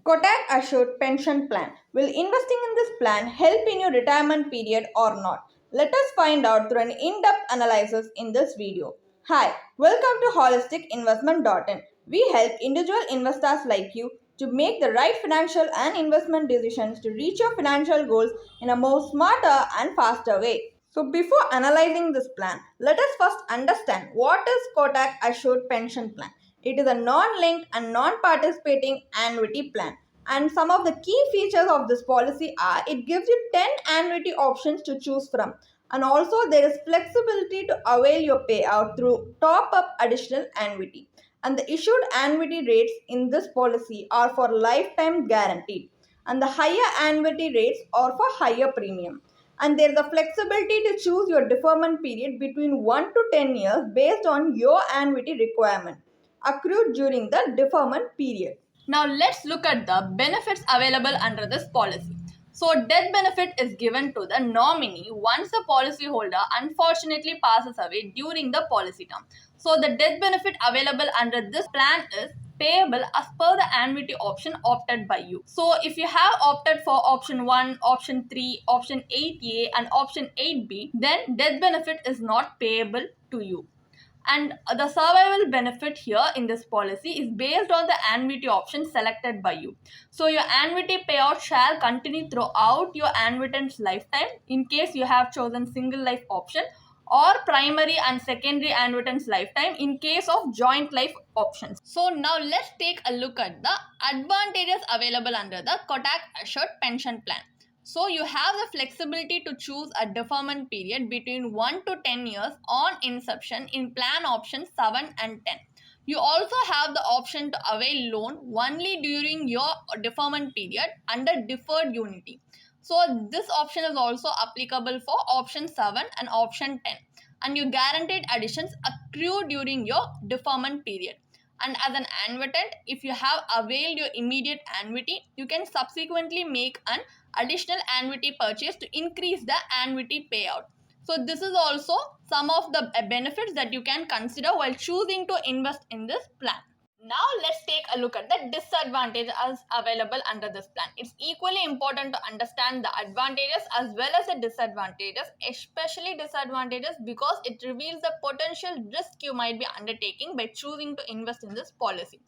Kotak Assured Pension Plan. Will investing in this plan help in your retirement period or not? Let us find out through an in-depth analysis in this video. Hi, welcome to holisticinvestment.in. We help individual investors like you to make the right financial and investment decisions to reach your financial goals in a more smarter and faster way. So before analyzing this plan, let us first understand what is Kotak Assured Pension Plan. It is a non-linked and non-participating annuity plan. And some of the key features of this policy are it gives you 10 annuity options to choose from. And also there is flexibility to avail your payout through top-up additional annuity. And the issued annuity rates in this policy are for lifetime guaranteed. And the higher annuity rates are for higher premium. And there is a flexibility to choose your deferment period between 1 to 10 years based on your annuity requirement accrued during the deferment period. Now let's look at the benefits available under this policy. So death benefit is given to the nominee once the policyholder unfortunately passes away during the policy term. So the death benefit available under this plan is payable as per the annuity option opted by you. So if you have opted for option 1, option 3, option 8A and option 8B, then death benefit is not payable to you. And the survival benefit here in this policy is based on the annuity option selected by you. So your annuity payout shall continue throughout your annuitant's lifetime in case you have chosen single life option, or primary and secondary annuitant's lifetime in case of joint life options. So now let's take a look at the advantages available under the Kotak Assured Pension Plan. So you have the flexibility to choose a deferment period between 1 to 10 years on inception in plan options 7 and 10. You also have the option to avail loan only during your deferment period under deferred unity. So this option is also applicable for option 7 and option 10. And your guaranteed additions accrue during your deferment period. And as an annuitant, if you have availed your immediate annuity, you can subsequently make an additional annuity purchase to increase the annuity payout. So this is also some of the benefits that you can consider while choosing to invest in this plan. Now let's take a look at the disadvantages available under this plan. It's equally important to understand the advantages as well as the disadvantages, especially disadvantages because it reveals the potential risk you might be undertaking by choosing to invest in this policy.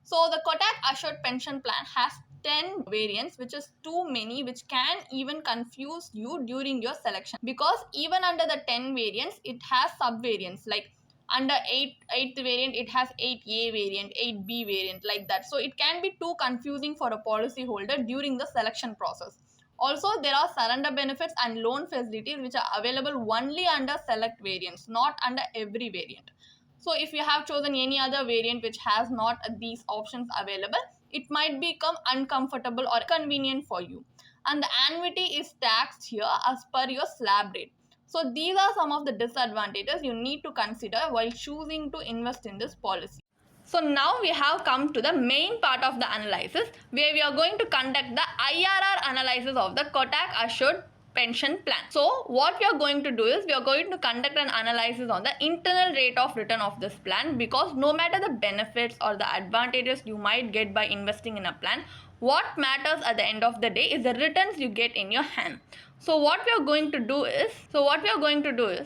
So the Kotak Assured Pension Plan has 10 variants, which is too many, which can even confuse you during your selection, because even under the 10 variants it has sub variants, like under 8th variant it has 8A variant, 8B variant, like that. So it can be too confusing for a policy holder during the selection process. Also, there are surrender benefits and loan facilities which are available only under select variants, not under every variant. So if you have chosen any other variant which has not these options available, it might become uncomfortable or convenient for you. And the annuity is taxed here as per your slab rate. So these are some of the disadvantages you need to consider while choosing to invest in this policy. So now we have come to the main part of the analysis, where we are going to conduct the IRR analysis of the Kotak Assured Pension Plan. So what we are going to do is we are going to conduct an analysis on the internal rate of return of this plan, because no matter the benefits or the advantages you might get by investing in a plan, what matters at the end of the day is the returns you get in your hand. So what we are going to do is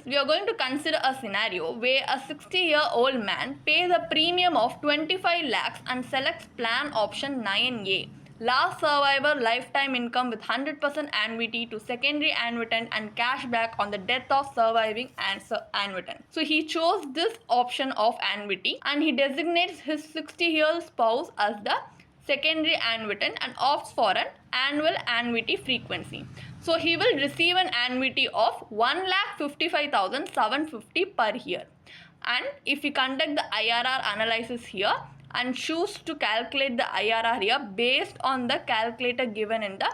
we are going to consider a scenario where a 60-year-old man pays a premium of 25 lakhs and selects plan option 9A. Last survivor lifetime income with 100% annuity to secondary annuitant and cash back on the death of surviving annuitant. So he chose this option of annuity and he designates his 60-year-old spouse as the secondary annuitant and opts for an annual annuity frequency. So he will receive an annuity of 1,55,750 per year. And if we conduct the IRR analysis here and choose to calculate the IRR here based on the calculator given in the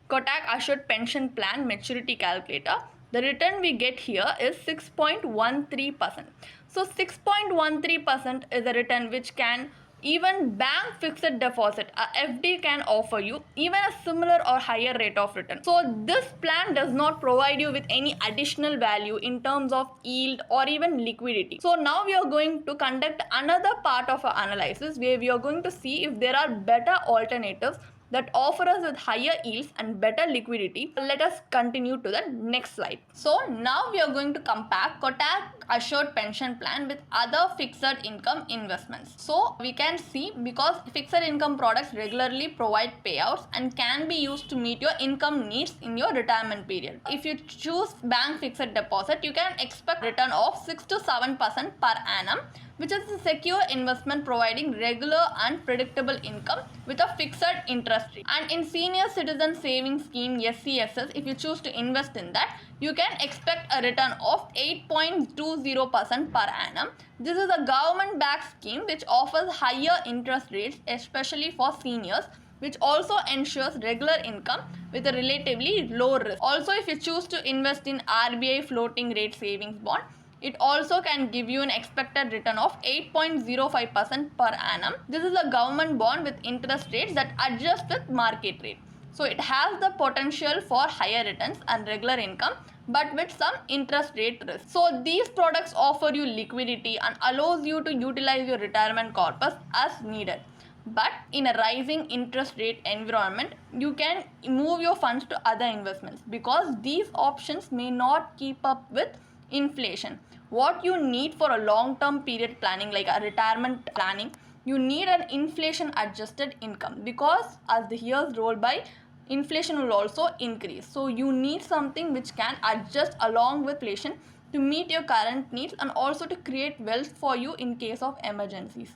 Kotak Assured Pension Plan maturity calculator, the return we get here is 6.13%. So 6.13% is a return which can even bank fixed deposit, FD, can offer you even a similar or higher rate of return. So this plan does not provide you with any additional value in terms of yield or even liquidity. So now we are going to conduct another part of our analysis where we are going to see if there are better alternatives that offer us with higher yields and better liquidity. Let us continue to the next slide. So now we are going to compare Kotak Assured Pension Plan with other fixed income investments. So we can see, because fixed income products regularly provide payouts and can be used to meet your income needs in your retirement period. If you choose bank fixed deposit, you can expect return of 6 to 7% per annum, which is a secure investment providing regular and predictable income with a fixed interest rate. And in Senior Citizen Savings Scheme SCSS, if you choose to invest in that, you can expect a return of 8.20% per annum. This is a government-backed scheme which offers higher interest rates, especially for seniors, which also ensures regular income with a relatively low risk. Also, if you choose to invest in RBI floating rate savings bond, it also can give you an expected return of 8.05% per annum. This is a government bond with interest rates that adjust with market rate. So it has the potential for higher returns and regular income, but with some interest rate risk. So these products offer you liquidity and allows you to utilize your retirement corpus as needed. But in a rising interest rate environment, you can move your funds to other investments because these options may not keep up with inflation. What you need for a long-term period planning, like a retirement planning, you need an inflation adjusted income, because as the years roll by, inflation will also increase. So you need something which can adjust along with inflation to meet your current needs and also to create wealth for you in case of emergencies.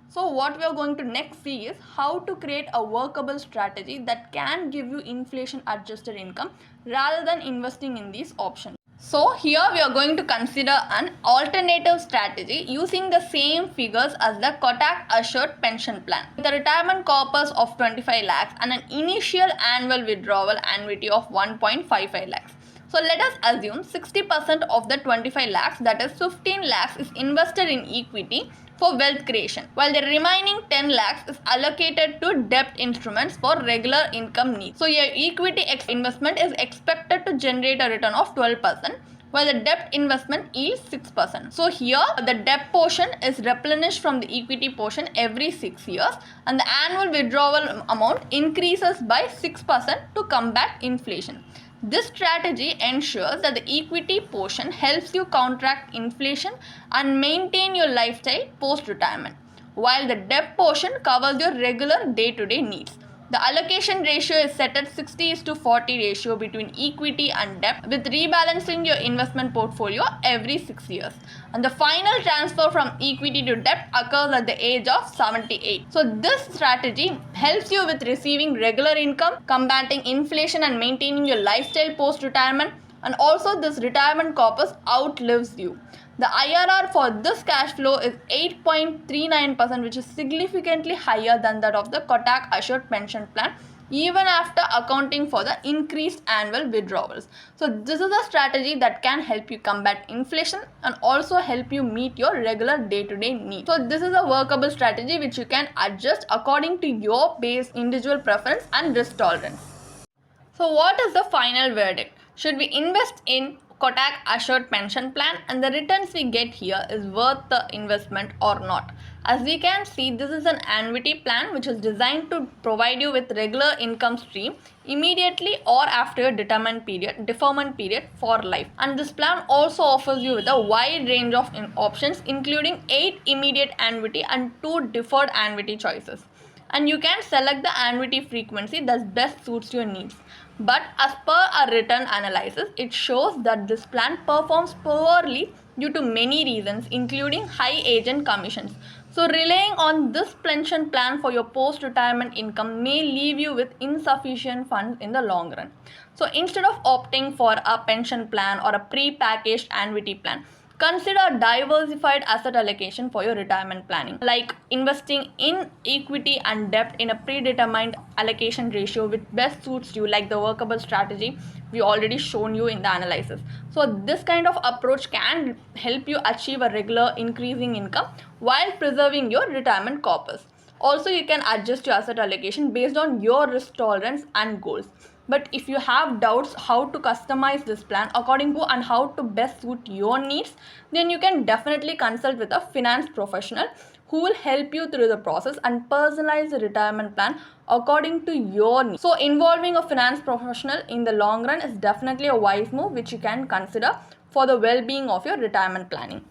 So what we are going to next see is how to create a workable strategy that can give you inflation adjusted income rather than investing in these options. So here we are going to consider an alternative strategy using the same figures as the Kotak Assured Pension Plan, with a retirement corpus of 25 lakhs and an initial annual withdrawal annuity of 1.55 lakhs. So let us assume 60% of the 25 lakhs, that is 15 lakhs, is invested in equity for wealth creation, while the remaining 10 lakhs is allocated to debt instruments for regular income needs. So your equity investment is expected to generate a return of 12%, while the debt investment yields 6%. So here the debt portion is replenished from the equity portion every 6 years, and the annual withdrawal amount increases by 6% to combat inflation. This strategy ensures that the equity portion helps you counteract inflation and maintain your lifestyle post-retirement, while the debt portion covers your regular day-to-day needs. The allocation ratio is set at 60:40 ratio between equity and debt, with rebalancing your investment portfolio every 6 years. And the final transfer from equity to debt occurs at the age of 78. So this strategy helps you with receiving regular income, combating inflation and maintaining your lifestyle post-retirement, and also this retirement corpus outlives you. The IRR for this cash flow is 8.39%, which is significantly higher than that of the Kotak Assured Pension Plan, even after accounting for the increased annual withdrawals. So this is a strategy that can help you combat inflation and also help you meet your regular day-to-day needs. So this is a workable strategy which you can adjust according to your base individual preference and risk tolerance. So what is the final verdict? Should we invest in Kotak Assured Pension Plan and the returns we get here is worth the investment or not? As we can see, this is an annuity plan which is designed to provide you with regular income stream immediately or after a deferment period for life. And this plan also offers you with a wide range of options, including 8 immediate annuity and 2 deferred annuity choices. And you can select the annuity frequency that best suits your needs. But as per our return analysis, it shows that this plan performs poorly due to many reasons, including high agent commissions. So relying on this pension plan for your post-retirement income may leave you with insufficient funds in the long run. So instead of opting for a pension plan or a pre-packaged annuity plan, consider diversified asset allocation for your retirement planning, like investing in equity and debt in a predetermined allocation ratio which best suits you, like the workable strategy we already shown you in the analysis. So this kind of approach can help you achieve a regular increasing income while preserving your retirement corpus. Also, you can adjust your asset allocation based on your risk tolerance and goals. But if you have doubts how to customize this plan according to and how to best suit your needs, then you can definitely consult with a finance professional who will help you through the process and personalize the retirement plan according to your needs. So, involving a finance professional in the long run is definitely a wise move which you can consider for the well being of your retirement planning.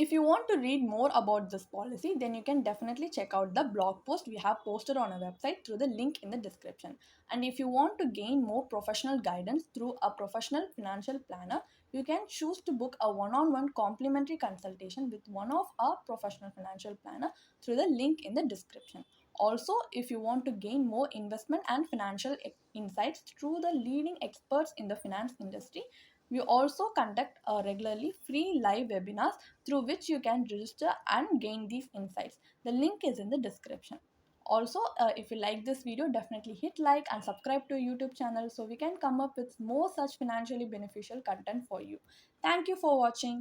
If you want to read more about this policy, then you can definitely check out the blog post we have posted on our website through the link in the description. And if you want to gain more professional guidance through a professional financial planner, you can choose to book a one-on-one complimentary consultation with one of our professional financial planner through the link in the description. Also, if you want to gain more investment and financial insights through the leading experts in the finance industry, we also conduct regularly free live webinars through which you can register and gain these insights. The link is in the description. Also, if you like this video, definitely hit like and subscribe to YouTube channel so we can come up with more such financially beneficial content for you. Thank you for watching.